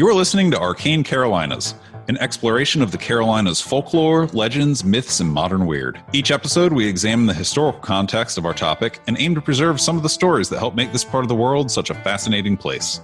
You're listening to Arcane Carolinas, an exploration of the Carolinas' folklore, legends, myths, and modern weird. Each episode, we examine the historical context of our topic and aim to preserve some of the stories that help make this part of the world such a fascinating place.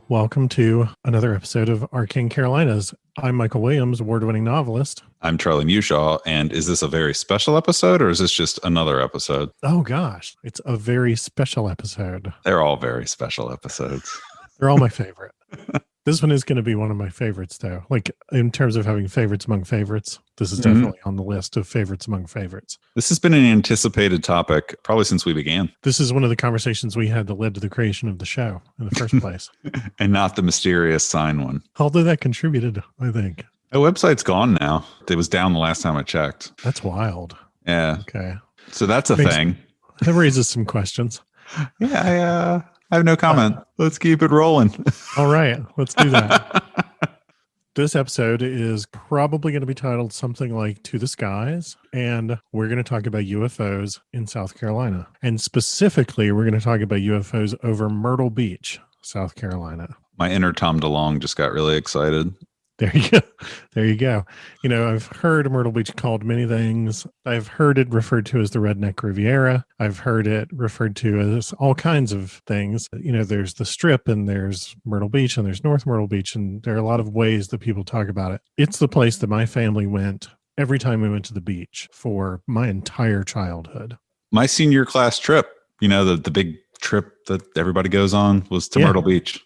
Welcome to another episode of Arcane Carolinas. I'm Michael Williams, award-winning novelist. I'm Charlie Mushaw, and is this a very special episode, or is this just another episode? Oh gosh, it's a very special episode. They're all very special episodes. They're all my favorite. This one is going to be one of my favorites, though. Like, in terms of having favorites among favorites, this is definitely on the list of favorites among favorites. This has been an anticipated topic probably since we began. This is one of the conversations we had that led to the creation of the show in the first place. And not the mysterious sign one. Although that contributed, I think. The website's gone now. It was down the last time I checked. That's wild. Yeah. Okay. So that's a thing. That raises some questions. Yeah, I have no comment. Let's keep it rolling. All right, let's do that. This episode is probably going to be titled something like To the Skies, and we're going to talk about UFOs in South Carolina. And specifically, we're going to talk about UFOs over Myrtle Beach, South Carolina. My inner Tom DeLonge just got really excited. There you go. There you go. You know, I've heard Myrtle Beach called many things. I've heard it referred to as the Redneck Riviera. I've heard it referred to as all kinds of things. You know, there's the Strip and there's Myrtle Beach and there's North Myrtle Beach. And there are a lot of ways that people talk about it. It's the place that my family went every time we went to the beach for my entire childhood. My senior class trip, you know, the big trip that everybody goes on was to Myrtle Beach.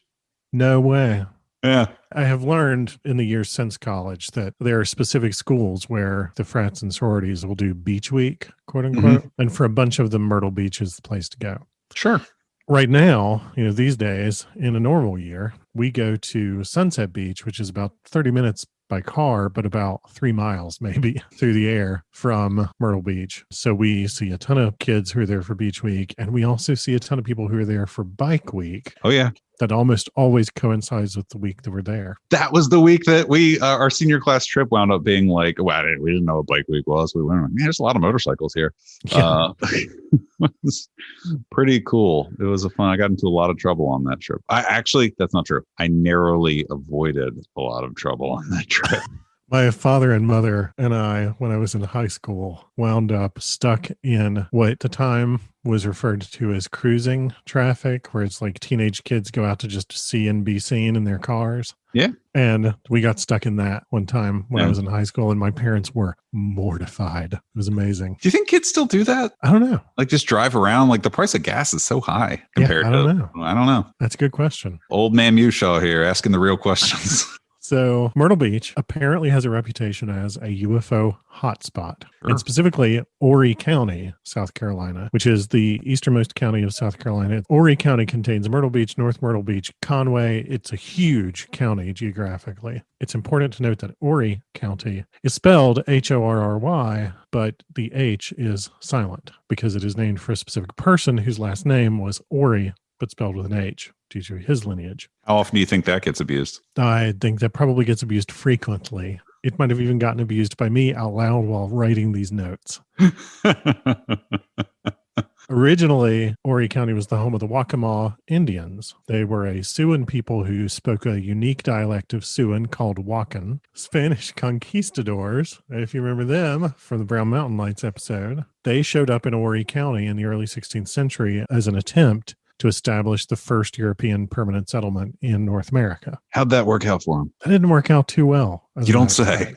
No way. Yeah. I have learned in the years since college that there are specific schools where the frats and sororities will do beach week, quote unquote. Mm-hmm. And for a bunch of them, Myrtle Beach is the place to go. Sure. Right now, you know, these days in a normal year, we go to Sunset Beach, which is about 30 minutes by car, but about 3 miles maybe through the air from Myrtle Beach. So we see a ton of kids who are there for beach week. And we also see a ton of people who are there for bike week. Oh, yeah. That almost always coincides with the week that we're there. That was the week that we, our senior class trip wound up being like, wow, we didn't know what bike week was. We went, man, there's a lot of motorcycles here. Yeah. It was pretty cool. It was I got into a lot of trouble on that trip. That's not true. I narrowly avoided a lot of trouble on that trip. My father and mother and I, when I was in high school, wound up stuck in what at the time was referred to as cruising traffic, where it's like teenage kids go out to just see and be seen in their cars. Yeah. And we got stuck in that one time when I was in high school, and my parents were mortified. It was amazing. Do you think kids still do that? I don't know. Like just drive around? Like the price of gas is so high compared I don't know. I don't know. That's a good question. Old man Mushaw here asking the real questions. So Myrtle Beach apparently has a reputation as a UFO hotspot, and specifically Horry County, South Carolina, which is the easternmost county of South Carolina. Horry County contains Myrtle Beach, North Myrtle Beach, Conway. It's a huge county geographically. It's important to note that Horry County is spelled Horry, but the H is silent because it is named for a specific person whose last name was Horry, but spelled with an H due to his lineage. How often do you think that gets abused? I think that probably gets abused frequently. It might have even gotten abused by me out loud while writing these notes. Originally, Horry County was the home of the Waccamaw Indians. They were a Siouan people who spoke a unique dialect of Siouan called Wakan. Spanish conquistadors, if you remember them from the Brown Mountain Lights episode, they showed up in Horry County in the early 16th century as an attempt to establish the first European permanent settlement in North America. How'd that work out for them? That didn't work out too well. You don't say.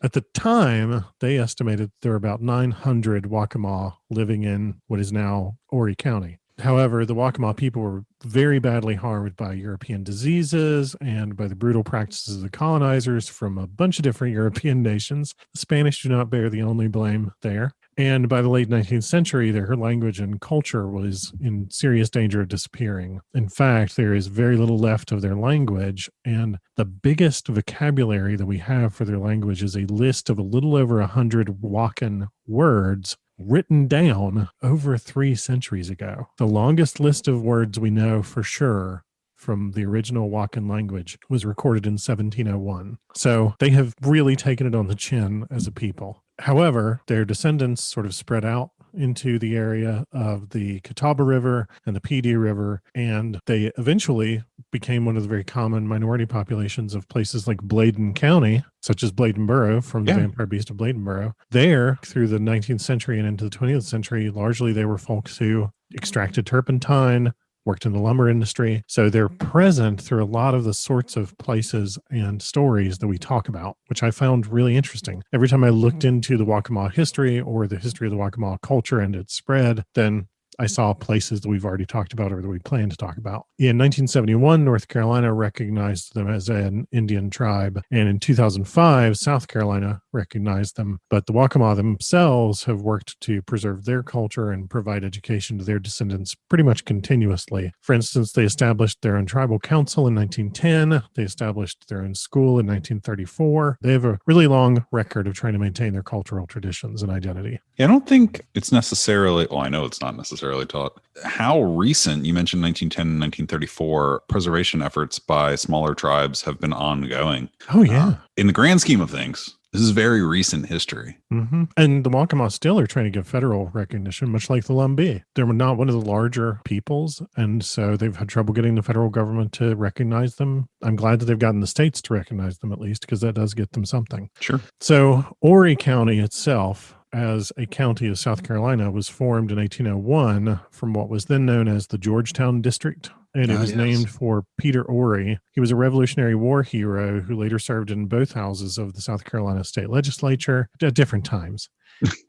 At the time, they estimated there were about 900 Waccamaw living in what is now Horry County. However, the Waccamaw people were very badly harmed by European diseases and by the brutal practices of the colonizers from a bunch of different European nations. The Spanish do not bear the only blame there. And by the late 19th century, their language and culture was in serious danger of disappearing. In fact, there is very little left of their language, and the biggest vocabulary that we have for their language is a list of a little over 100 Wakan words written down over 3 centuries ago. The longest list of words we know for sure from the original Wakan language was recorded in 1701. So they have really taken it on the chin as a people. However, their descendants sort of spread out into the area of the Catawba River and the Pee Dee River, and they eventually became one of the very common minority populations of places like Bladen County, such as Bladenboro from the Vampire Beast of Bladenboro. There, through the 19th century and into the 20th century, largely they were folks who extracted turpentine, worked in the lumber industry. So they're present through a lot of the sorts of places and stories that we talk about, which I found really interesting. Every time I looked into the Waccamaw history or the history of the Waccamaw culture and its spread, then I saw places that we've already talked about or that we plan to talk about. In 1971, North Carolina recognized them as an Indian tribe. And in 2005, South Carolina recognized them. But the Waccamaw themselves have worked to preserve their culture and provide education to their descendants pretty much continuously. For instance, they established their own tribal council in 1910. They established their own school in 1934. They have a really long record of trying to maintain their cultural traditions and identity. Yeah, I don't think it's necessarily, I know it's not necessarily taught. How recent, you mentioned 1910 and 1934, preservation efforts by smaller tribes have been ongoing. Oh, yeah. In the grand scheme of things, this is very recent history. Mm-hmm. And the Waccamaw still are trying to give federal recognition, much like the Lumbee. They're not one of the larger peoples, and so they've had trouble getting the federal government to recognize them. I'm glad that they've gotten the states to recognize them, at least, because that does get them something. Sure. So Horry County itself, as a county of South Carolina, was formed in 1801 from what was then known as the Georgetown District. And it was named for Peter Horry. He was a Revolutionary War hero who later served in both houses of the South Carolina state legislature at different times.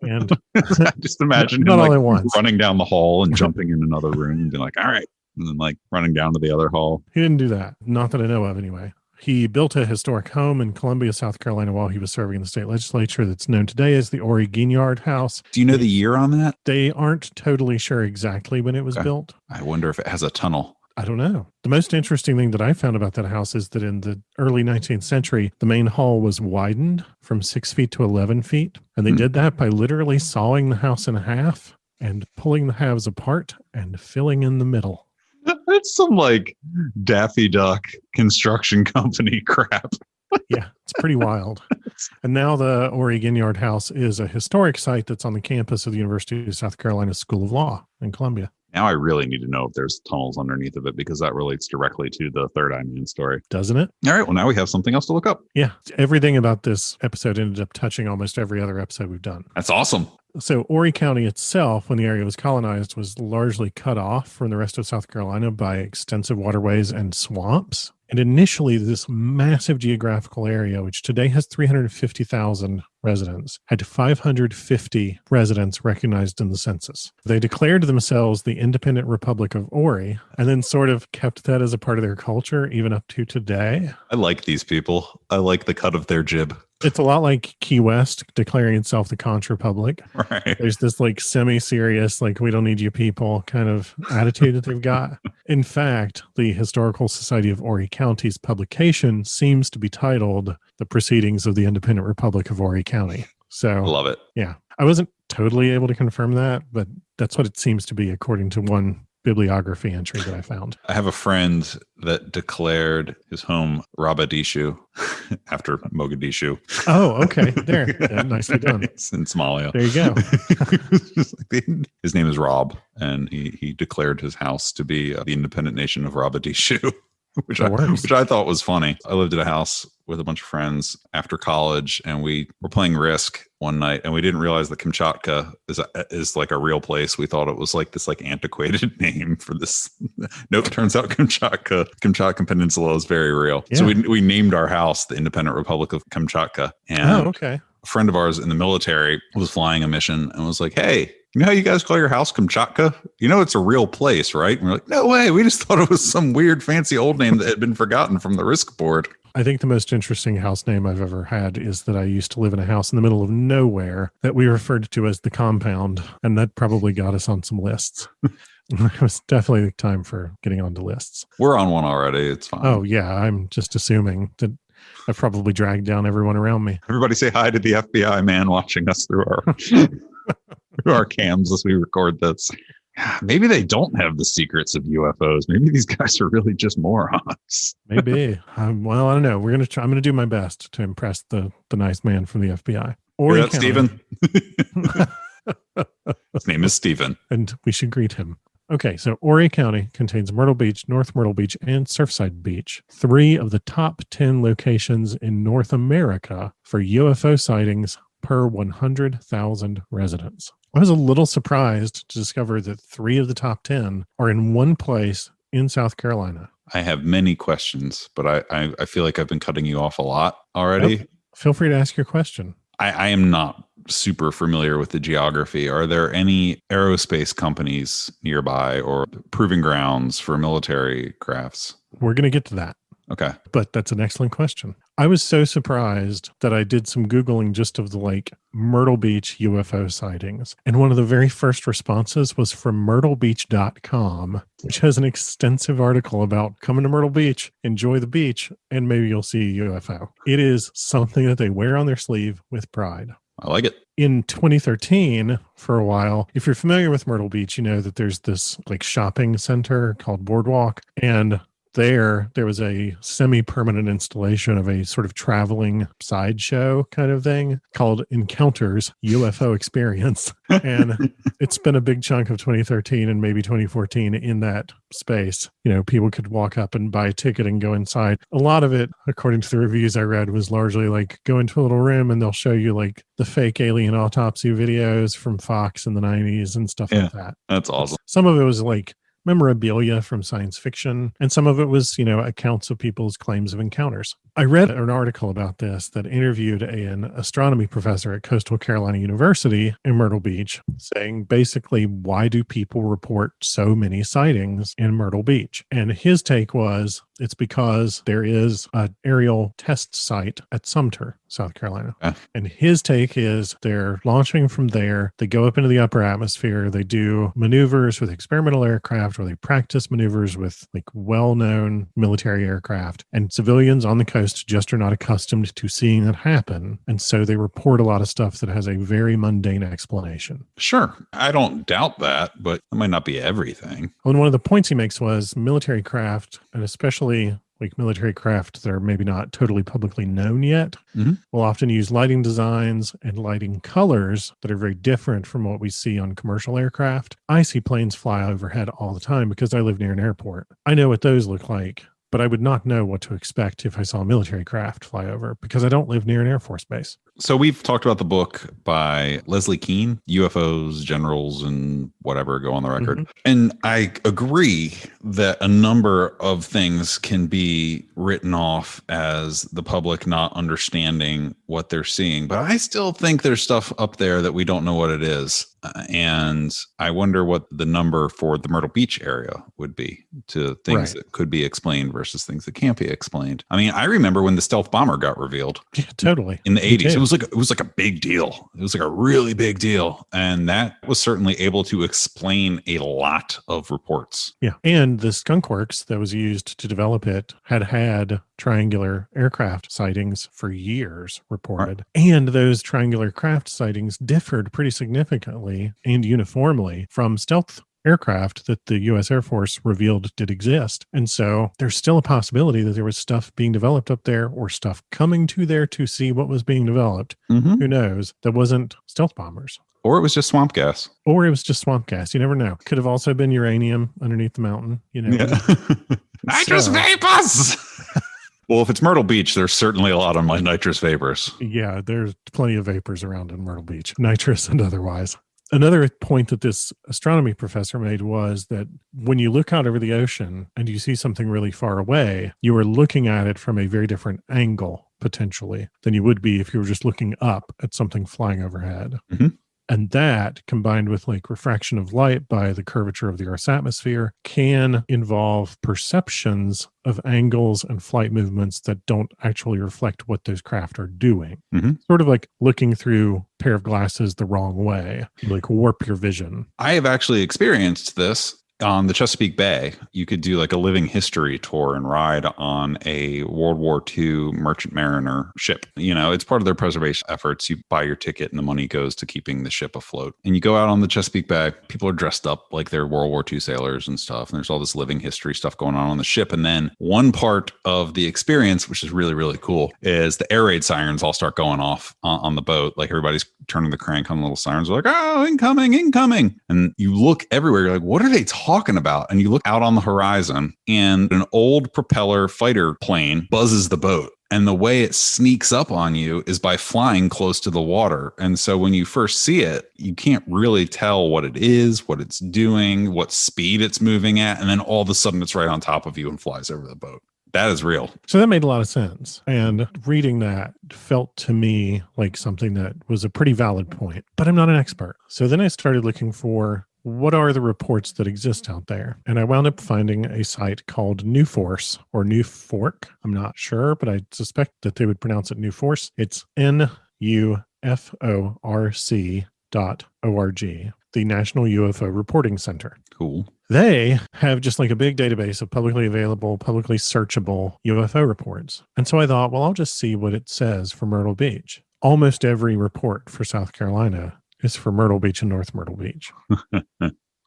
And just imagine not him all at once. Running down the hall and jumping in another room and being like, all right. And then running down to the other hall. He didn't do that. Not that I know of, anyway. He built a historic home in Columbia, South Carolina, while he was serving in the state legislature that's known today as the Horry Ginyard House. Do you know the year on that? They aren't totally sure exactly when it was built. I wonder if it has a tunnel. I don't know. The most interesting thing that I found about that house is that in the early 19th century, the main hall was widened from 6 feet to 11 feet. And they did that by literally sawing the house in half and pulling the halves apart and filling in the middle. That's some Daffy Duck construction company crap. Yeah, it's pretty wild. And now the Horry Ginyard House is a historic site that's on the campus of the University of South Carolina School of Law in Columbia. Now I really need to know if there's tunnels underneath of it, because that relates directly to the Third Eye Man story. Doesn't it? All right. Well, now we have something else to look up. Yeah. Everything about this episode ended up touching almost every other episode we've done. That's awesome. So Horry County itself, when the area was colonized, was largely cut off from the rest of South Carolina by extensive waterways and swamps. And initially, this massive geographical area, which today has 350,000 residents, had 550 residents recognized in the census. They declared themselves the Independent Republic of Horry, and then sort of kept that as a part of their culture, even up to today. I like these people. I like the cut of their jib. It's a lot like Key West declaring itself the Conch Republic. Right. There's this semi-serious, we don't need you people kind of attitude that they've got. In fact, the Historical Society of Horry County's publication seems to be titled The Proceedings of the Independent Republic of Horry County. So I love it. Yeah. I wasn't totally able to confirm that, but that's what it seems to be according to one bibliography entry that I found. I have a friend that declared his home Rabadishu after Mogadishu. Oh, okay. There. Yeah, nicely done. It's in Somalia. There you go. His name is Rob, and he declared his house to be the independent nation of Rabadishu. Which I thought was funny. I lived at a house with a bunch of friends after college, and we were playing Risk one night, and we didn't realize that Kamchatka is a real place. We thought it was this antiquated name for this. Nope, turns out Kamchatka Peninsula is very real. Yeah. So we named our house the Independent Republic of Kamchatka. And okay. A friend of ours in the military was flying a mission and was like, hey, you know how you guys call your house Kamchatka? You know it's a real place, right? And we're like, no way. We just thought it was some weird fancy old name that had been forgotten from the Risk board. I think the most interesting house name I've ever had is that I used to live in a house in the middle of nowhere that we referred to as the compound, and that probably got us on some lists. It was definitely the time for getting onto lists. We're on one already. It's fine. Oh, yeah. I'm just assuming that I've probably dragged down everyone around me. Everybody say hi to the FBI man watching us through our cams as we record this. Maybe they don't have the secrets of UFOs. Maybe these guys are really just morons. Maybe. Well, I don't know. I'm going to do my best to impress the nice man from the FBI. Hear that, Stephen? His name is Stephen. And we should greet him. Okay, so Horry County contains Myrtle Beach, North Myrtle Beach, and Surfside Beach, 3 of the top 10 locations in North America for UFO sightings per 100,000 residents. I was a little surprised to discover that 3 of the top 10 are in one place in South Carolina. I have many questions, but I feel like I've been cutting you off a lot already. Nope. Feel free to ask your question. I am not super familiar with the geography. Are there any aerospace companies nearby or proving grounds for military crafts? We're going to get to that. Okay. But that's an excellent question. I was so surprised that I did some Googling just of the Myrtle Beach UFO sightings. And one of the very first responses was from myrtlebeach.com, which has an extensive article about coming to Myrtle Beach, enjoy the beach, and maybe you'll see a UFO. It is something that they wear on their sleeve with pride. I like it. In 2013, for a while, if you're familiar with Myrtle Beach, you know that there's this shopping center called Boardwalk, and there was a semi-permanent installation of a sort of traveling sideshow kind of thing called Encounters UFO Experience. And it's been a big chunk of 2013 and maybe 2014 in that space. People could walk up and buy a ticket and go inside. A lot of it, according to the reviews I read, was largely go into a little room and they'll show you the fake alien autopsy videos from Fox in the 90s and stuff like that. That's awesome. Some of it was memorabilia from science fiction, and some of it was, accounts of people's claims of encounters. I read an article about this that interviewed an astronomy professor at Coastal Carolina University in Myrtle Beach, saying basically, why do people report so many sightings in Myrtle Beach? And his take was, it's because there is an aerial test site at Sumter, South Carolina. And his take is they're launching from there. They go up into the upper atmosphere. They do maneuvers with experimental aircraft, or they practice maneuvers with well-known military aircraft. And civilians on the coast just are not accustomed to seeing that happen. And so they report a lot of stuff that has a very mundane explanation. Sure. I don't doubt that, but it might not be everything. And one of the points he makes was military craft, and especially military craft that are maybe not totally publicly known yet, will often use lighting designs and lighting colors that are very different from what we see on commercial aircraft. I see planes fly overhead all the time because I live near an airport. I know what those look like, but I would not know what to expect if I saw a military craft fly over because I don't live near an Air Force base. So we've talked about the book by Leslie Kean, UFOs, Generals, and whatever go on the record. And I agree that a number of things can be written off as the public not understanding what they're seeing. But I still think there's stuff up there that we don't know what it is. And I wonder what the number for the Myrtle Beach area would be to things that could be explained versus things that can't be explained. I mean, I remember when the stealth bomber got revealed. Yeah, totally. In the 80s. It was like a big deal. It was like a really big deal. And that was certainly able to explain a lot of reports. Yeah. And the skunk works that was used to develop it had triangular aircraft sightings for years reported. And those triangular craft sightings differed pretty significantly and uniformly from stealth aircraft that the U.S. Air Force revealed did exist. And so there's still a possibility that there was stuff being developed up there or stuff coming to there to see what was being developed. Who knows? That wasn't stealth bombers. Or it was just swamp gas. Or it was just swamp gas. You never know. Could have also been uranium underneath the mountain. Nitrous vapors! Well, if it's Myrtle Beach, there's certainly a lot of nitrous vapors. Yeah, there's plenty of vapors around in Myrtle Beach, nitrous and otherwise. Another point that this astronomy professor made was that when you look out over the ocean and you see something really far away, you are looking at it from a very different angle, potentially, than you would be if you were just looking up at something flying overhead. And that, combined with refraction of light by the curvature of the Earth's atmosphere, can involve perceptions of angles and flight movements that don't actually reflect what those craft are doing. Sort of like looking through a pair of glasses the wrong way, warp your vision. I have actually experienced this on the Chesapeake Bay, you could do like a living history tour and ride on a World War II merchant mariner ship. It's part of their preservation efforts. You buy your ticket and the money goes to keeping the ship afloat. And you go out on the Chesapeake Bay. People are dressed up like they're World War II sailors and stuff. And there's all this living history stuff going on the ship. And then one part of the experience, which is really, really cool, is the air raid sirens all start going off on the boat. Like everybody's turning the crank on the little sirens. They're like, oh, incoming, incoming. And you look everywhere. You're like, what are they talking about? And you look out on the horizon and an old propeller fighter plane buzzes the boat. And the way it sneaks up on you is by flying close to the water. And so when you first see it, you can't really tell what it is, what it's doing, what speed it's moving at. And then all of a sudden it's right on top of you and flies over the boat. That is real. So that made a lot of sense. And reading that felt to me like something that was a pretty valid point, but I'm not an expert. So then I started looking for what are the reports that exist out there? And I wound up finding a site called New Force or New Fork. I'm not sure, but I suspect that they would pronounce it New Force. It's NUFORC.org, the National UFO Reporting Center. Cool. They have just like a big database of publicly available, publicly searchable UFO reports. And so I thought, well, I'll just see what it says for Myrtle Beach. Almost every report for South Carolina is for Myrtle Beach and North Myrtle Beach.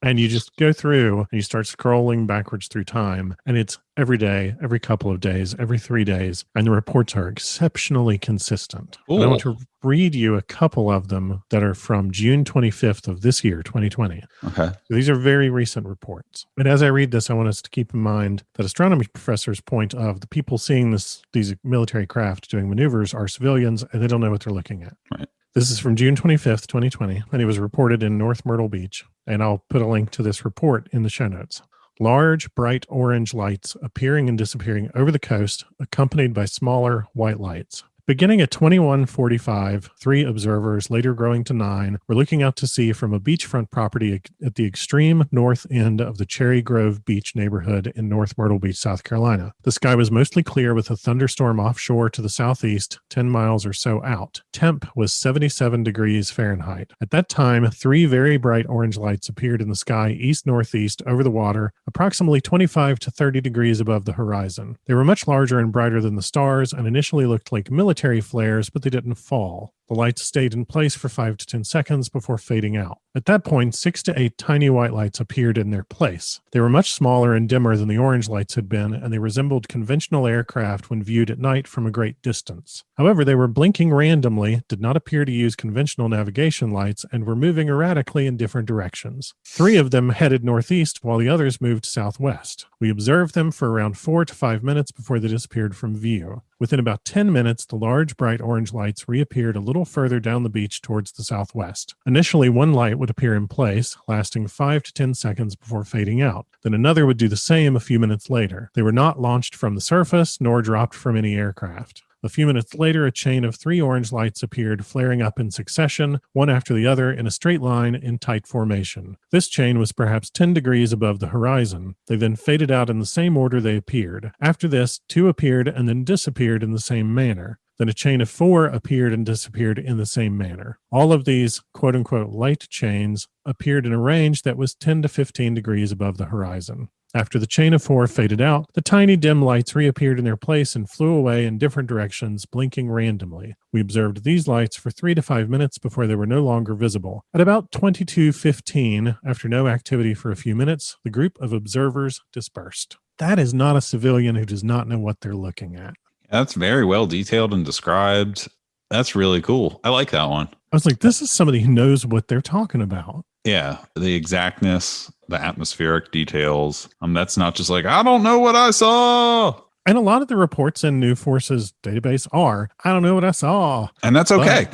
And you just go through and you start scrolling backwards through time. And it's every day, every couple of days, every 3 days. And the reports are exceptionally consistent. And I want to read you a couple of them that are from June 25th of this year, 2020. Okay. So these are very recent reports. And as I read this, I want us to keep in mind that astronomy professors' point of the people seeing these military craft doing maneuvers are civilians and they don't know what they're looking at. Right. This is from June 25th, 2020, and it was reported in North Myrtle Beach. And I'll put a link to this report in the show notes. Large, bright orange lights appearing and disappearing over the coast, accompanied by smaller white lights. Beginning at 21:45, 3 observers, later growing to 9, were looking out to sea from a beachfront property at the extreme north end of the Cherry Grove Beach neighborhood in North Myrtle Beach, South Carolina. The sky was mostly clear with a thunderstorm offshore to the southeast, 10 miles or so out. Temp was 77 degrees Fahrenheit. At that time, 3 very bright orange lights appeared in the sky east-northeast over the water, approximately 25 to 30 degrees above the horizon. They were much larger and brighter than the stars and initially looked like military flares, but they didn't fall. The lights stayed in place for 5 to 10 seconds before fading out. At that point, 6 to 8 tiny white lights appeared in their place. They were much smaller and dimmer than the orange lights had been, and they resembled conventional aircraft when viewed at night from a great distance. However, they were blinking randomly, did not appear to use conventional navigation lights, and were moving erratically in different directions. 3 of them headed northeast, while the others moved southwest. We observed them for around 4 to 5 minutes before they disappeared from view. Within about 10 minutes, the large, bright orange lights reappeared a little further down the beach towards the southwest. Initially, one light would appear in place, lasting 5 to 10 seconds before fading out. Then another would do the same a few minutes later. They were not launched from the surface, nor dropped from any aircraft. A few minutes later, a chain of 3 orange lights appeared, flaring up in succession, one after the other in a straight line in tight formation. This chain was perhaps 10 degrees above the horizon. They then faded out in the same order they appeared. After this, 2 appeared and then disappeared in the same manner. Then a chain of 4 appeared and disappeared in the same manner. All of these quote-unquote light chains appeared in a range that was 10 to 15 degrees above the horizon. After the chain of 4 faded out, the tiny dim lights reappeared in their place and flew away in different directions, blinking randomly. We observed these lights for 3 to 5 minutes before they were no longer visible. At about 22:15, after no activity for a few minutes, the group of observers dispersed. That is not a civilian who does not know what they're looking at. That's very well detailed and described. That's really cool. I like that one. I was like, this is somebody who knows what they're talking about. Yeah, the exactness, the atmospheric details. That's not just like, I don't know what I saw. And a lot of the reports in New Force's database are, I don't know what I saw. And that's okay.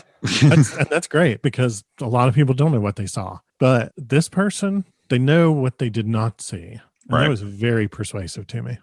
That's great because a lot of people don't know what they saw. But this person, they know what they did not see. And right. That was very persuasive to me.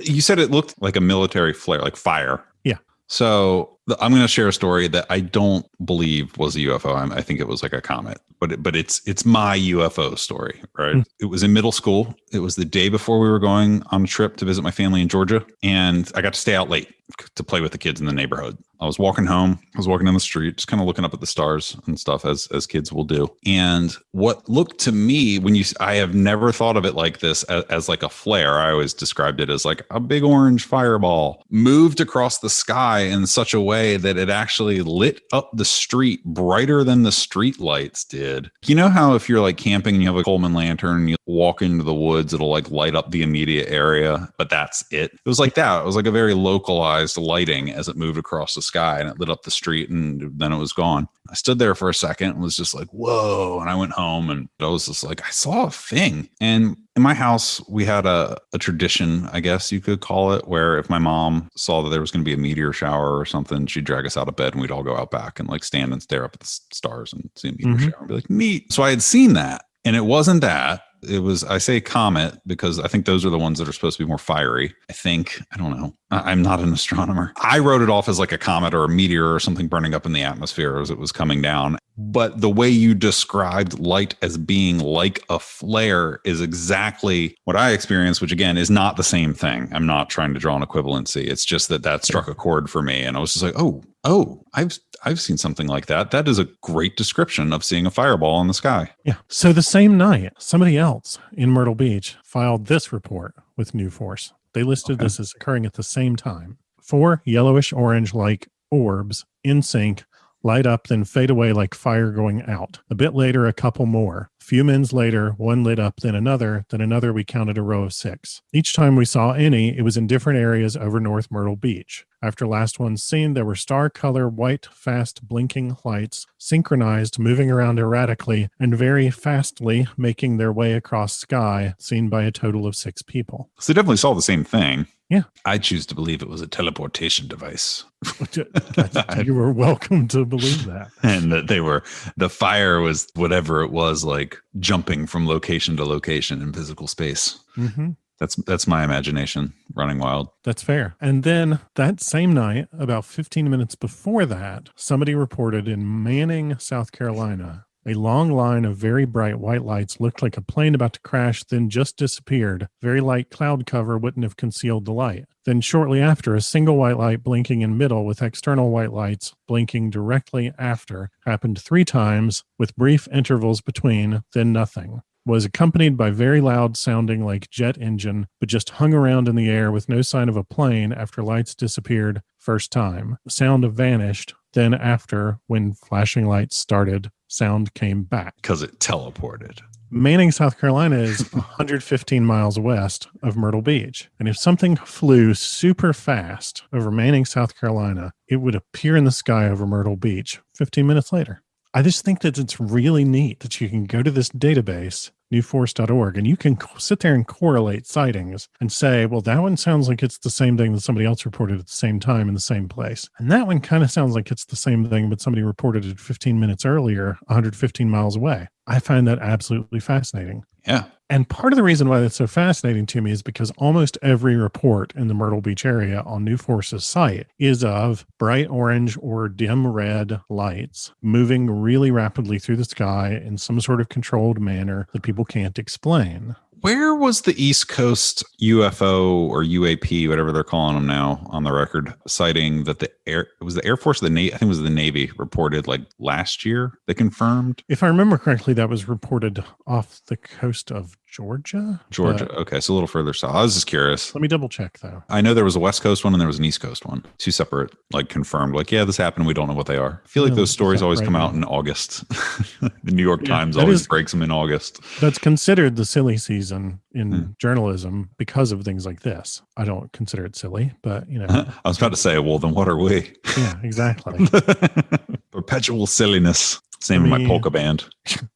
You said it looked like a military flare, like fire. Yeah. So I'm going to share a story that I don't believe was a UFO. I think it was like a comet, but it's my UFO story, right? Mm. It was in middle school. It was the day before we were going on a trip to visit my family in Georgia. And I got to stay out late to play with the kids in the neighborhood. I was walking home. I was walking down the street, just kind of looking up at the stars and stuff as kids will do. And what looked to me I have never thought of it like this as like a flare. I always described it as like a big orange fireball moved across the sky in such a way that it actually lit up the street brighter than the street lights did. You know how if you're like camping and you have a Coleman lantern, you walk into the woods, it'll like light up the immediate area, but that's it. It was like that. It was like a very localized lighting as it moved across the sky, and it lit up the street, and then it was gone. I stood there for a second and was just like, whoa. And I went home and I was just like, I saw a thing. And in my house, we had a tradition, I guess you could call it, where if my mom saw that there was going to be a meteor shower or something, she'd drag us out of bed and we'd all go out back and like stand and stare up at the stars and see a meteor shower and be like, neat. So I had seen that, and it wasn't that. It was, I say comet because I think those are the ones that are supposed to be more fiery. I don't know. I'm not an astronomer. I wrote it off as like a comet or a meteor or something burning up in the atmosphere as it was coming down. But the way you described light as being like a flare is exactly what I experienced, which again is not the same thing. I'm not trying to draw an equivalency. It's just that struck a chord for me. And I was just like, oh, I've seen something like that. That is a great description of seeing a fireball in the sky. Yeah. So the same night, somebody else in Myrtle Beach filed this report with New Force. They listed this as occurring at the same time. 4 yellowish orange-like orbs in sync light up, then fade away like fire going out. A bit later, a couple more. A few minutes later, one lit up, then another, we counted a row of 6. Each time we saw any, it was in different areas over North Myrtle Beach. After last one's seen, there were star-color, white, fast, blinking lights, synchronized, moving around erratically, and very fastly making their way across sky, seen by a total of 6 people. So they definitely saw the same thing. Yeah. I choose to believe it was a teleportation device. You were welcome to believe that. And that the fire was whatever it was, like jumping from location to location in physical space. Mm-hmm. That's my imagination running wild. That's fair. And then that same night, about 15 minutes before that, somebody reported in Manning, South Carolina, a long line of very bright white lights looked like a plane about to crash, then just disappeared. Very light cloud cover wouldn't have concealed the light. Then shortly after, a single white light blinking in middle with external white lights blinking directly after happened 3 times with brief intervals between, then nothing. Was accompanied by very loud sounding like jet engine, but just hung around in the air with no sign of a plane after lights disappeared first time. Sound vanished. Then after, when flashing lights started, sound came back. Because it teleported. Manning, South Carolina is 115 miles west of Myrtle Beach. And if something flew super fast over Manning, South Carolina, it would appear in the sky over Myrtle Beach 15 minutes later. I just think that it's really neat that you can go to this database, newforce.org, and you can sit there and correlate sightings and say, well, that one sounds like it's the same thing that somebody else reported at the same time in the same place. And that one kind of sounds like it's the same thing, but somebody reported it 15 minutes earlier, 115 miles away. I find that absolutely fascinating. Yeah. And part of the reason why that's so fascinating to me is because almost every report in the Myrtle Beach area on New Force's site is of bright orange or dim red lights moving really rapidly through the sky in some sort of controlled manner that people can't explain. Where was the East Coast UFO or UAP, whatever they're calling them now, on the record, citing that it was the Air Force, the Navy, I think it was the Navy, reported like last year? They confirmed? If I remember correctly, that was reported off the coast of Georgia. Okay, so a little further south. I was just curious. Let me double check, though. I know there was a West Coast one and there was an East Coast one. 2 separate, like confirmed, like, yeah, this happened. We don't know what they are. I feel like those stories always come out in August. The New York Times always breaks them in August. That's considered the silly season in journalism because of things like this. I don't consider it silly, but, you know. I was about to say, well, then what are we? Yeah, exactly. Perpetual silliness. Same with my polka band.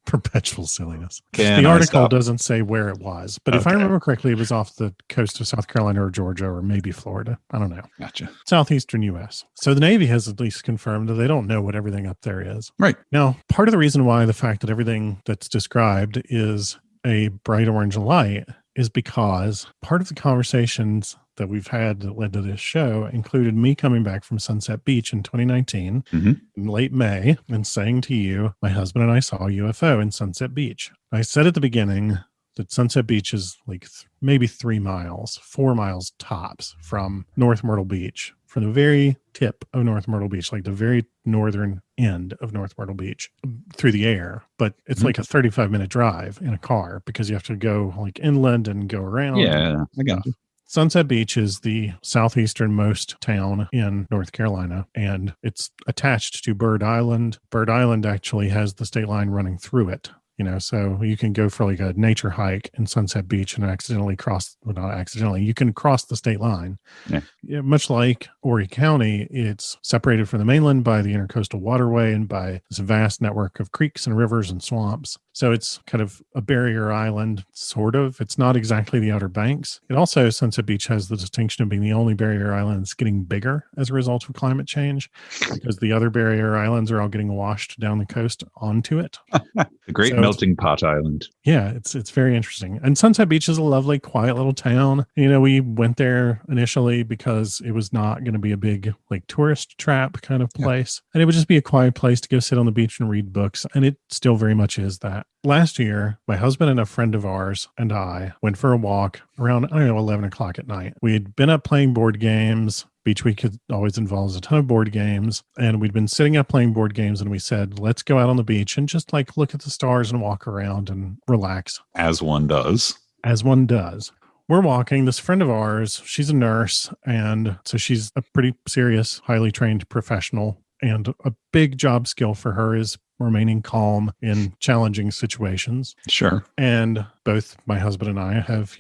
Perpetual silliness. The article doesn't say where it was, but if I remember correctly, it was off the coast of South Carolina or Georgia or maybe Florida. I don't know. Gotcha. Southeastern U.S. So the Navy has at least confirmed that they don't know what everything up there is. Right. Now, part of the reason why the fact that everything that's described is a bright orange light is because part of the conversations that we've had that led to this show included me coming back from Sunset Beach in 2019 in late May and saying to you, my husband and I saw a UFO in Sunset Beach. I said at the beginning that Sunset Beach is like maybe 3 miles, 4 miles tops from North Myrtle Beach from the very tip of North Myrtle Beach, like the very northern end of North Myrtle Beach, through the air. But it's like a 35-minute drive in a car because you have to go like inland and go around. Yeah, I got you. Sunset Beach is the southeasternmost town in North Carolina, and it's attached to Bird Island. Bird Island actually has the state line running through it. So you can go for like a nature hike in Sunset Beach and not accidentally, you can cross the state line. Yeah, much like Horry County, it's separated from the mainland by the Intercoastal Waterway and by this vast network of creeks and rivers and swamps. So it's kind of a barrier island, sort of. It's not exactly the Outer Banks. It also, Sunset Beach has the distinction of being the only barrier island that's getting bigger as a result of climate change, because the other barrier islands are all getting washed down the coast onto it. The Great Melting Pot Island. Yeah, it's very interesting. And Sunset Beach is a lovely, quiet little town. We went there initially because it was not going to be a big like tourist trap kind of place. And it would just be a quiet place to go sit on the beach and read books. And it still very much is that. Last year, my husband and a friend of ours and I went for a walk around, 11 o'clock at night. We had been up playing board games. Beach Week always involves a ton of board games. And we'd been sitting up playing board games, and we said, let's go out on the beach and just like look at the stars and walk around and relax. As one does. We're walking. This friend of ours, she's a nurse. And so she's a pretty serious, highly trained professional. And a big job skill for her is remaining calm in challenging situations. Sure. And both my husband and I have,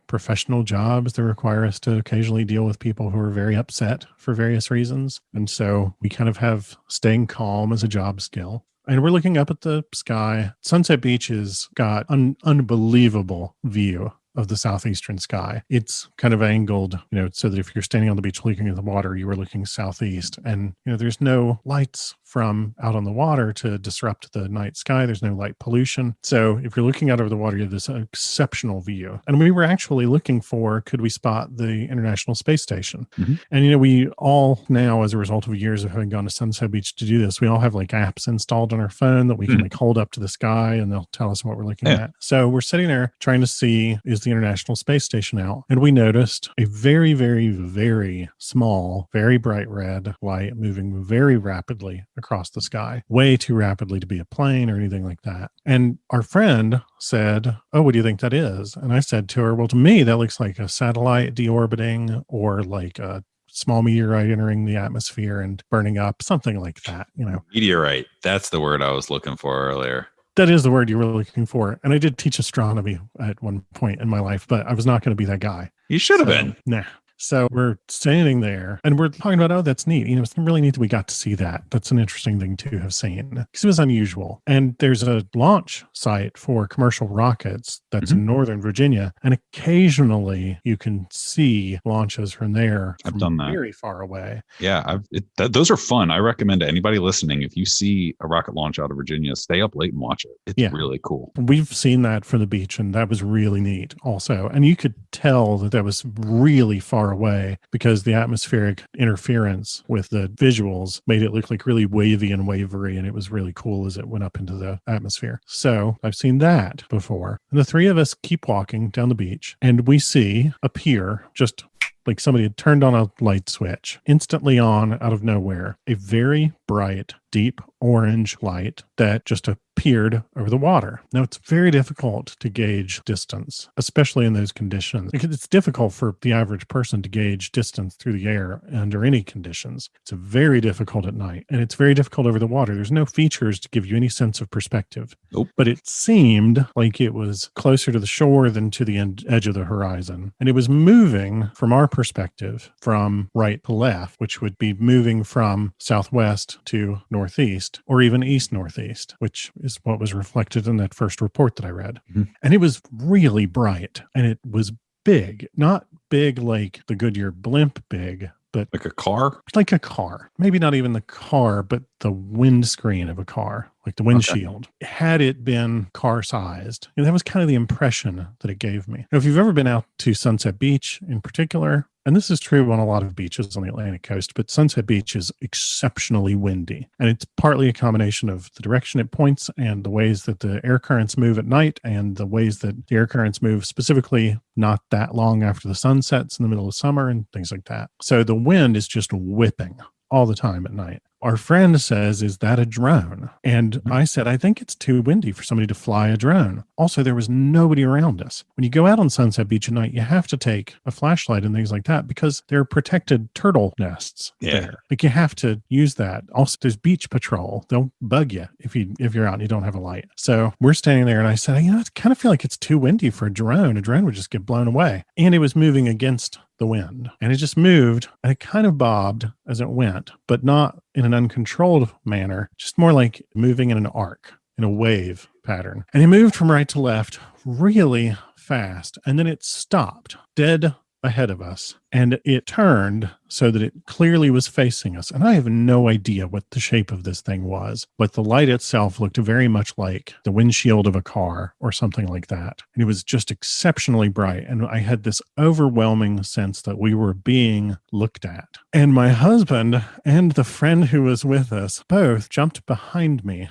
professional jobs that require us to occasionally deal with people who are very upset for various reasons. And so we kind of have staying calm as a job skill. And we're looking up at the sky. Sunset Beach has got an unbelievable view of the southeastern sky. It's kind of angled, so that if you're standing on the beach looking at the water, you were looking southeast. And, there's no lights from out on the water to disrupt the night sky. There's no light pollution. So if you're looking out over the water, you have this exceptional view. And we were actually looking for, could we spot the International Space Station? Mm-hmm. And, we all now, as a result of years of having gone to Sunset Beach to do this, we all have like apps installed on our phone that we can like hold up to the sky and they'll tell us what we're looking at. So we're sitting there trying to see, is the International Space Station out? And we noticed a very, very, very small, very bright red light moving very rapidly across the sky, way too rapidly to be a plane or anything like that. And our friend said, oh, what do you think that is? And I said to her, well, to me, that looks like a satellite deorbiting or like a small meteorite entering the atmosphere and burning up, something like that, Meteorite. That's the word I was looking for earlier. That is the word you were looking for. And I did teach astronomy at one point in my life, but I was not going to be that guy. You should have been. Nah. So we're standing there and we're talking about, oh, that's neat. It's really neat that we got to see that. That's an interesting thing to have seen because it was unusual. And there's a launch site for commercial rockets that's in Northern Virginia. And occasionally you can see launches from there. I've done that. Very far away. Yeah. Those are fun. I recommend to anybody listening, if you see a rocket launch out of Virginia, stay up late and watch it. It's really cool. We've seen that from the beach and that was really neat also. And you could tell that was really far away because the atmospheric interference with the visuals made it look like really wavy and wavery, and it was really cool as it went up into the atmosphere. So I've seen that before. And the three of us keep walking down the beach and we see a pier just like somebody had turned on a light switch, instantly on out of nowhere, a very bright, deep orange light that just appeared over the water. Now, it's very difficult to gauge distance, especially in those conditions. It's difficult for the average person to gauge distance through the air under any conditions. It's very difficult at night, and it's very difficult over the water. There's no features to give you any sense of perspective. Nope. But it seemed like it was closer to the shore than to the edge of the horizon. And it was moving from our perspective from right to left, which would be moving from southwest to northeast or even east-northeast, which is what was reflected in that first report that I read. Mm-hmm. And it was really bright and it was big, not big like the Goodyear blimp big, but like a car? Like a car. Maybe not even the car, but the windscreen of a car, like the windshield. Okay. Had it been car-sized, that was kind of the impression that it gave me. Now, if you've ever been out to Sunset Beach in particular, and this is true on a lot of beaches on the Atlantic coast, but Sunset Beach is exceptionally windy. And it's partly a combination of the direction it points and the ways that the air currents move at night and the ways that the air currents move specifically not that long after the sun sets in the middle of summer and things like that. So the wind is just whipping all the time at night. Our friend says, is that a drone? And I said, I think it's too windy for somebody to fly a drone. Also, there was nobody around us. When you go out on Sunset Beach at night, you have to take a flashlight and things like that because there are protected turtle nests there. Like you have to use that. Also, there's beach patrol. They'll bug you if you're out and you don't have a light. So we're standing there and I said, I kind of feel like it's too windy for a drone. A drone would just get blown away. And it was moving against the wind. And it just moved and it kind of bobbed as it went, but not in an uncontrolled manner, just more like moving in an arc, in a wave pattern. And it moved from right to left really fast. And then it stopped dead ahead of us and it turned so that it clearly was facing us. And I have no idea what the shape of this thing was, but the light itself looked very much like the windshield of a car or something like that. And it was just exceptionally bright. And I had this overwhelming sense that we were being looked at. And my husband and the friend who was with us both jumped behind me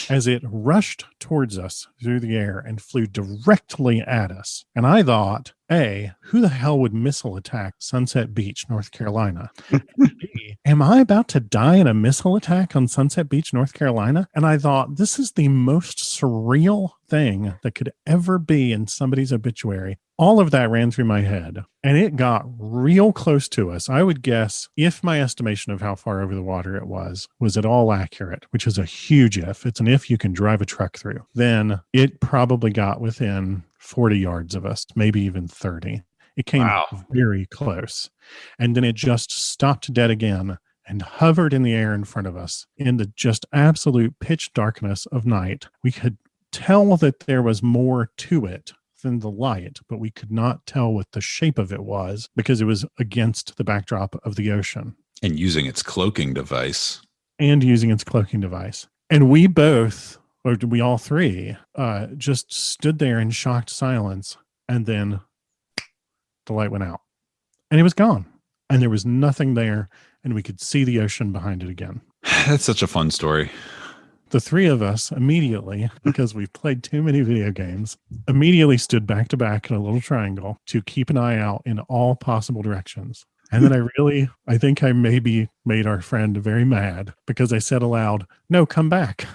as it rushed towards us through the air and flew directly at us. And I thought, A, who the hell would missile attack Sunset Beach, North Carolina? B, am I about to die in a missile attack on Sunset Beach, North Carolina? And I thought, this is the most surreal thing that could ever be in somebody's obituary. All of that ran through my head and it got real close to us. I would guess, if my estimation of how far over the water it was at all accurate, which is a huge if, it's an if you can drive a truck through, then it probably got within 40 yards of us, maybe even 30. It came very close. And then it just stopped dead again and hovered in the air in front of us in the just absolute pitch darkness of night. We could tell that there was more to it than the light, but we could not tell what the shape of it was because it was against the backdrop of the ocean. And using its cloaking device. And we both, or we all three, just stood there in shocked silence. And then the light went out and it was gone. And there was nothing there. And we could see the ocean behind it again. That's such a fun story. The three of us immediately, because we've played too many video games, immediately stood back to back in a little triangle to keep an eye out in all possible directions. And then I think I maybe made our friend very mad because I said aloud, "No, come back."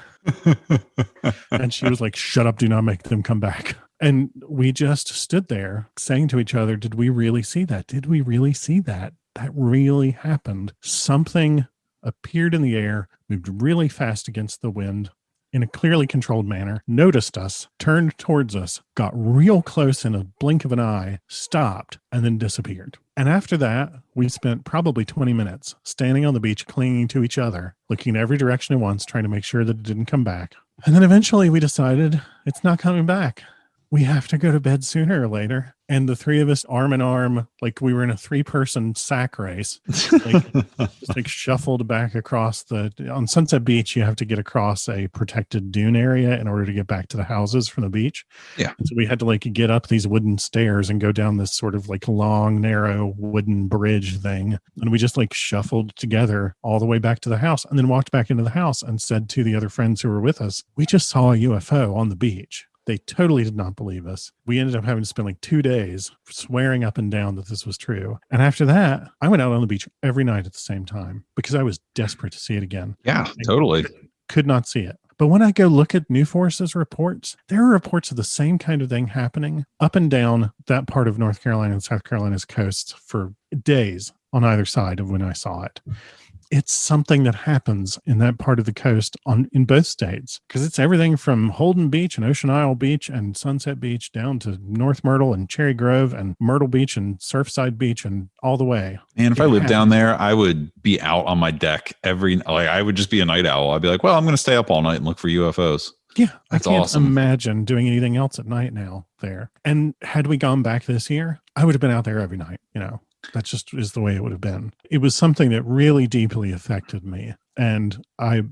And she was like, "Shut up, do not make them come back." And we just stood there saying to each other, did we really see that? Did we really see that? That really happened. Something appeared in the air, moved really fast against the wind in a clearly controlled manner, noticed us, turned towards us, got real close in a blink of an eye, stopped, and then disappeared. And after that, we spent probably 20 minutes standing on the beach, clinging to each other, looking in every direction at once, trying to make sure that it didn't come back. And then eventually we decided it's not coming back. We have to go to bed sooner or later. And the three of us, arm in arm, like we were in a 3-person sack race, just shuffled back across on Sunset Beach. You have to get across a protected dune area in order to get back to the houses from the beach. Yeah. And so we had to get up these wooden stairs and go down this sort of long, narrow wooden bridge thing. And we just shuffled together all the way back to the house and then walked back into the house and said to the other friends who were with us, we just saw a UFO on the beach. They totally did not believe us. We ended up having to spend 2 days swearing up and down that this was true. And after that, I went out on the beach every night at the same time because I was desperate to see it again. Yeah, totally. Could not see it. But when I go look at New Force's reports, there are reports of the same kind of thing happening up and down that part of North Carolina and South Carolina's coasts for days on either side of when I saw it. It's something that happens in that part of the coast in both states because it's everything from Holden Beach and Ocean Isle Beach and Sunset Beach down to North Myrtle and Cherry Grove and Myrtle Beach and Surfside Beach and all the way. And if I lived down there, I would be out on my deck I would just be a night owl. I'd be like, well, I'm going to stay up all night and look for UFOs. Yeah, that's I can't awesome. imagine doing anything else at night now there. And had we gone back this year, I would have been out there every night, That just is the way it would have been. It was something that really deeply affected me And I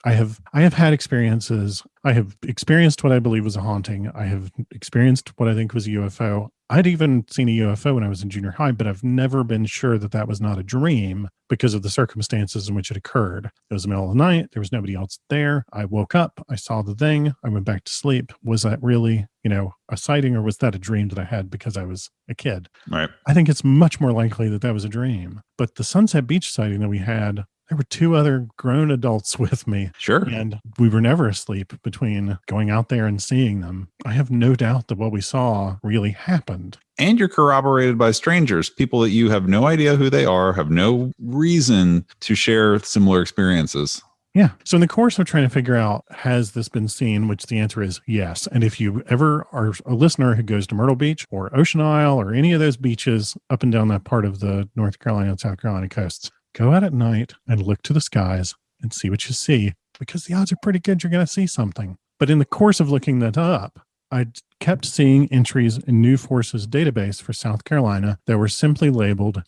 have had experiences. I have experienced what I believe was a haunting. I have experienced what I think was a UFO. I'd even seen a UFO when I was in junior high, but I've never been sure that that was not a dream because of the circumstances in which it occurred. It was the middle of the night. There was nobody else there. I woke up. I saw the thing. I went back to sleep. Was that really, a sighting, or was that a dream that I had because I was a kid? Right. I think it's much more likely that that was a dream. But the Sunset Beach sighting that we had, there were two other grown adults with me. Sure. And we were never asleep between going out there and seeing them. I have no doubt that what we saw really happened. And you're corroborated by strangers, people that you have no idea who they are, have no reason to share similar experiences. Yeah. So in the course of trying to figure out, has this been seen, which the answer is yes. And if you ever are a listener who goes to Myrtle Beach or Ocean Isle or any of those beaches up and down that part of the North Carolina and South Carolina coasts, go out at night and look to the skies and see what you see, because the odds are pretty good you're going to see something. But in the course of looking that up, I kept seeing entries in New Force's database for South Carolina that were simply labeled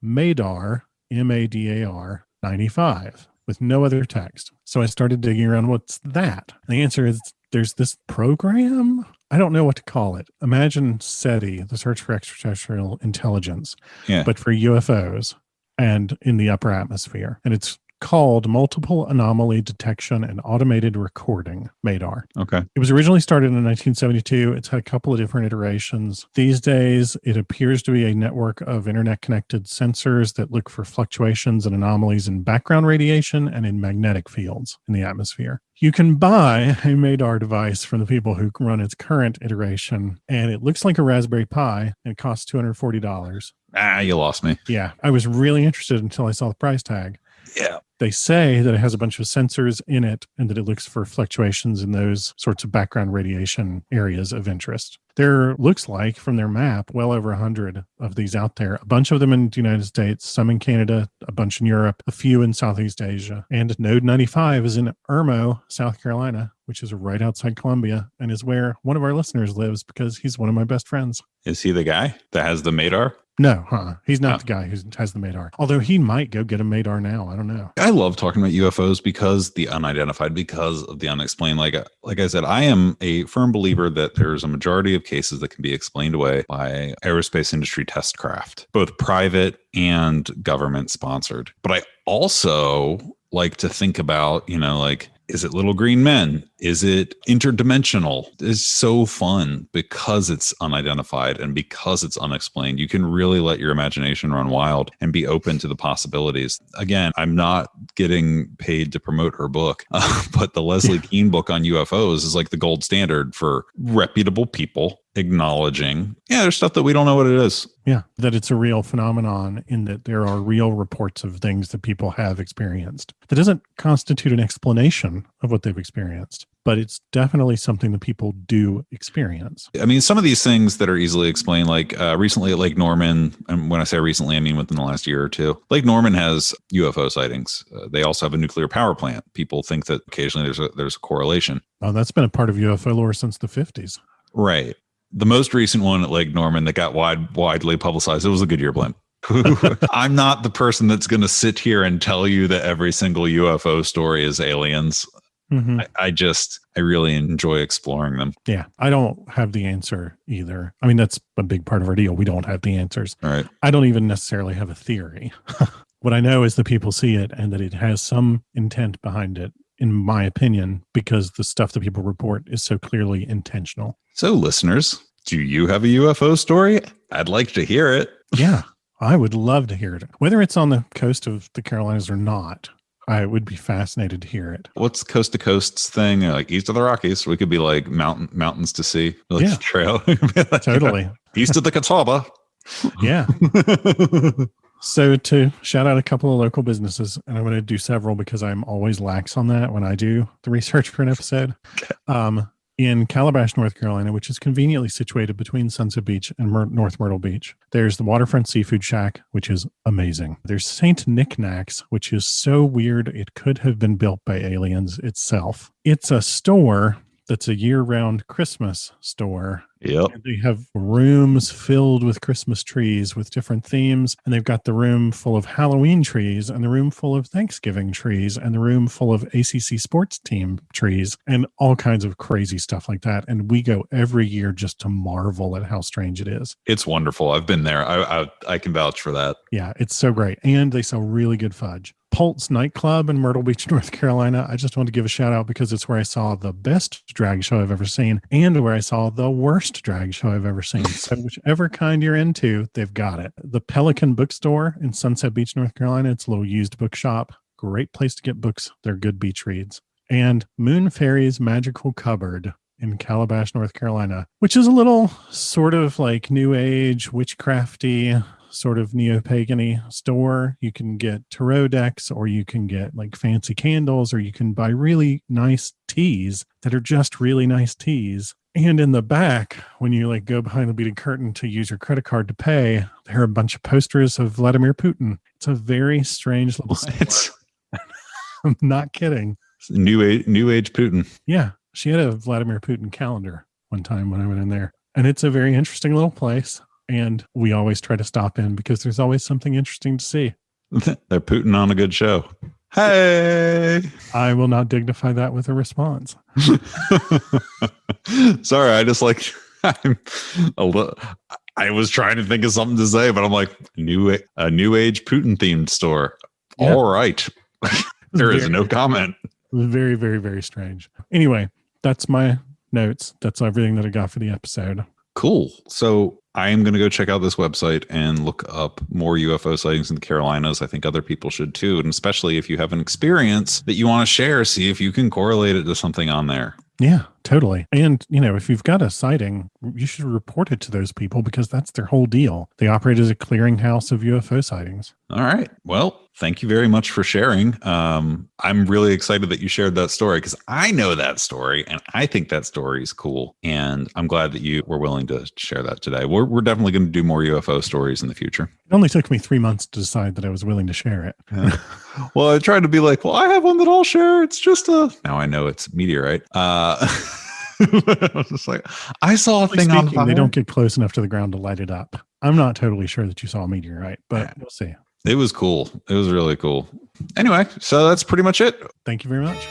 MADAR, MADAR 95, with no other text. So I started digging around, what's that? And the answer is there's this program. I don't know what to call it. Imagine SETI, the Search for Extraterrestrial Intelligence, but for UFOs and in the upper atmosphere. And it's called Multiple Anomaly Detection and Automated Recording, MADAR. Okay. It was originally started in 1972. It's had a couple of different iterations. These days, it appears to be a network of internet-connected sensors that look for fluctuations and anomalies in background radiation and in magnetic fields in the atmosphere. You can buy a MADAR device from the people who run its current iteration, and it looks like a Raspberry Pi, and it costs $240. You lost me. Yeah, I was really interested until I saw the price tag. Yeah. They say that it has a bunch of sensors in it and that it looks for fluctuations in those sorts of background radiation areas of interest. There looks like, from their map, well over 100 of these out there, a bunch of them in the United States, some in Canada, a bunch in Europe, a few in Southeast Asia. And Node 95 is in Irmo, South Carolina, which is right outside Columbia, and is where one of our listeners lives because he's one of my best friends. Is he the guy that has the MADAR? No, he's not the guy who has the MADAR. Although he might go get a MADAR now. I don't know. I love talking about UFOs because the unidentified, because of the unexplained. Like I said, I am a firm believer that there's a majority of cases that can be explained away by aerospace industry test craft, both private and government sponsored. But I also like to think about, is it little green men? Is it interdimensional? It's so fun because it's unidentified and because it's unexplained. You can really let your imagination run wild and be open to the possibilities. Again, I'm not getting paid to promote her book, but the Leslie Kean book on UFOs is like the gold standard for reputable people acknowledging, there's stuff that we don't know what it is. Yeah, that it's a real phenomenon in that there are real reports of things that people have experienced. That doesn't constitute an explanation of what they've experienced, but it's definitely something that people do experience. I mean, some of these things that are easily explained, like recently at Lake Norman, and when I say recently, I mean within the last year or two, Lake Norman has UFO sightings. They also have a nuclear power plant. People think that occasionally there's a correlation. Oh, that's been a part of UFO lore since the 50s. Right. The most recent one at Lake Norman that got widely publicized, it was a Goodyear blimp. I'm not the person that's going to sit here and tell you that every single UFO story is aliens. Mm-hmm. I really enjoy exploring them. Yeah, I don't have the answer either. I mean, that's a big part of our deal. We don't have the answers. All right. I don't even necessarily have a theory. What I know is that people see it and that it has some intent behind it, in my opinion, because the stuff that people report is so clearly intentional. So, listeners, do you have a UFO story? I'd like to hear it. Yeah, I would love to hear it. Whether it's on the coast of the Carolinas or not, I would be fascinated to hear it. What's coast to coast's thing? Like east of the Rockies, we could be like mountains to see, like the trail. Like, totally. East of the Catawba. Yeah. So to shout out a couple of local businesses, and I'm going to do several because I'm always lax on that when I do the research for an episode. In Calabash, North Carolina, which is conveniently situated between Sunset Beach and North Myrtle Beach, there's the Waterfront Seafood Shack, which is amazing. There's St. Knickknacks, which is so weird it could have been built by aliens itself. It's a store that's a year-round Christmas store Yep. And they have rooms filled with Christmas trees with different themes. And they've got the room full of Halloween trees and the room full of Thanksgiving trees and the room full of ACC sports team trees and all kinds of crazy stuff like that. And we go every year just to marvel at how strange it is. It's wonderful. I've been there. I can vouch for that. Yeah, it's so great. And they sell really good fudge. Pulse nightclub in Myrtle Beach, North Carolina. I just want to give a shout out because it's where I saw the best drag show I've ever seen and where I saw the worst drag show I've ever seen. So whichever kind you're into, they've got it. The Pelican Bookstore in Sunset Beach, North Carolina. It's a little used bookshop. Great place to get books. They're good beach reads. And Moon Fairy's Magical Cupboard in Calabash, North Carolina, which is a little sort of like new age, witchcrafty, sort of neo-pagan-y store. You can get tarot decks, or you can get like fancy candles, or you can buy really nice teas that are just really nice teas. And in the back, when you like go behind the beaded curtain to use your credit card to pay, there are a bunch of posters of Vladimir Putin. It's a very strange little store. I'm not kidding. New age Putin. Yeah. She had a Vladimir Putin calendar one time when I went in there. And it's a very interesting little place. And we always try to stop in because there's always something interesting to see. They're Putin on a good show. Hey! I will not dignify that with a response. Sorry, I just like I was trying to think of something to say, but I'm like, a new age Putin themed store. Yeah. All right. There is no comment. Very, very, very strange. Anyway, that's my notes. That's everything that I got for the episode. Cool. So I am going to go check out this website and look up more UFO sightings in the Carolinas. I think other people should too. And especially if you have an experience that you want to share, see if you can correlate it to something on there. Yeah, totally. And, you know, if you've got a sighting, you should report it to those people because that's their whole deal. They operate as a clearinghouse of UFO sightings. All right. Well, thank you very much for sharing. I'm really excited that you shared that story because I know that story and I think that story is cool. And I'm glad that you were willing to share that today. We're definitely going to do more UFO stories in the future. It only took me 3 months to decide that I was willing to share it. Well, I tried to be like, well, I have one that I'll share. It's just now I know it's meteorite. I was just like, I saw a thing on fire. They don't get close enough to the ground to light it up. I'm not totally sure that you saw a meteorite, but we'll see. It was cool. It was really cool. Anyway, so that's pretty much it. Thank you very much.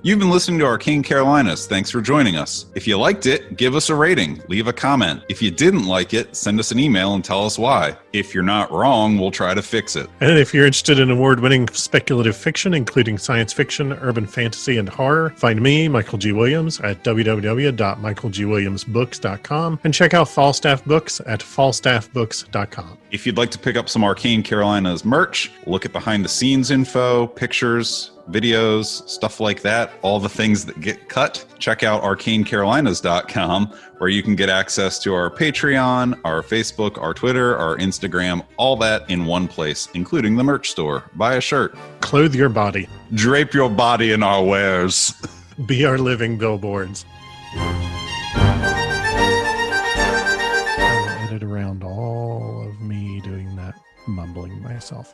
You've been listening to Arcane Carolinas. Thanks for joining us. If you liked it, give us a rating, leave a comment. If you didn't like it, send us an email and tell us why. If you're not wrong, we'll try to fix it. And if you're interested in award-winning speculative fiction, including science fiction, urban fantasy, and horror, find me, Michael G. Williams, at www.michaelgwilliamsbooks.com and check out Falstaff Books at falstaffbooks.com. If you'd like to pick up some Arcane Carolinas merch, look at behind-the-scenes info, pictures, videos, stuff like that, all the things that get cut, check out arcanecarolinas.com, where you can get access to our Patreon, our Facebook, our Twitter, our Instagram, all that in one place, including the merch store. Buy a shirt. Clothe your body. Drape your body in our wares. Be our living billboards. I'll edit around all of me doing that, mumbling myself.